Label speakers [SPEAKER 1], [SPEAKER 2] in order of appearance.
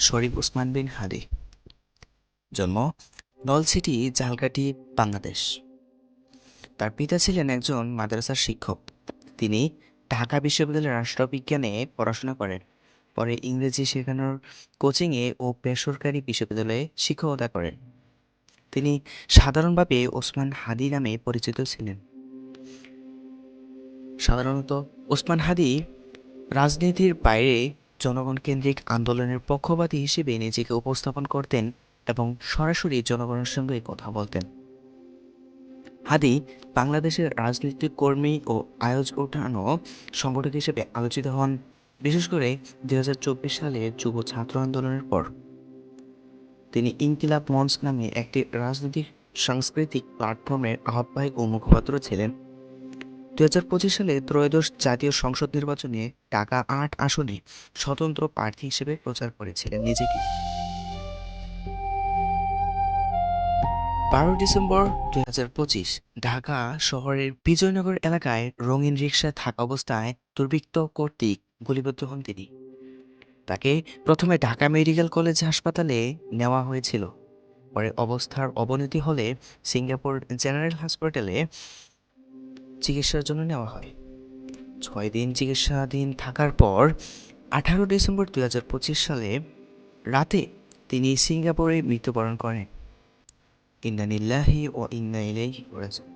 [SPEAKER 1] শরীফ ওসমান বিন হাদি। জন্ম নলছিটি, ঝালকাঠি, বাংলাদেশ। তার পিতা ছিলেন একজন মাদ্রাসার শিক্ষক। তিনি ঢাকা বিশ্ববিদ্যালয়ে রাষ্ট্রবিজ্ঞানে পড়াশোনা করেন। পরে ইংরেজি শেখানোর কোচিংয়ে ও বেসরকারি বিশ্ববিদ্যালয়ে শিক্ষকতা করেন। তিনি সাধারণভাবে ওসমান হাদি নামে পরিচিত ছিলেন। সাধারণত ওসমান হাদি রাজনীতির বাইরে জনগণ কেন্দ্রিক আন্দোলনের পক্ষপাতী হিসেবে নিজেকে উপস্থাপন করতেন এবং সরাসরি জনগণের সঙ্গে কথা বলতেন। হাদি বাংলাদেশের রাজনৈতিক কর্মী ও আয়োজক সংগঠক হিসেবে আলোচিত হন, বিশেষ করে 2024 সালে যুব ছাত্র আন্দোলনের পর। তিনি ইনকিলাব মঞ্চ নামে একটি রাজনৈতিক সাংস্কৃতিক প্ল্যাটফর্মের আহ্বায়ক ও মুখপাত্র ছিলেন। 2025 সালে ত্রয়োদশ জাতীয় সংসদ নির্বাচনে ঢাকা 8 আসনে স্বতন্ত্র প্রার্থী হিসেবে প্রচার করেছিলেন নিজেকে। 12 ডিসেম্বর 2025 ঢাকা শহরের বিজয়নগর এলাকায় রঙিন রিকশায় থাকা অবস্থায় দুর্বৃত্ত কর্তৃক গুলিবিদ্ধ হন তিনি। তাকে প্রথমে ঢাকা মেডিকেল কলেজ হাসপাতালে নেওয়া হয়েছিল। পরে অবস্থার অবনতি হলে সিঙ্গাপুর জেনারেল হাসপাতালে চিকিৎসার জন্য নেওয়া হয়। 6 দিন চিকিৎসাধীন থাকার পর 18 ডিসেম্বর 2025 সালে রাতে তিনি সিঙ্গাপুরে মৃত্যুবরণ করেন। ইন্না লিল্লাহি ওয়া ইন্না ইলাইহি রাজিউন।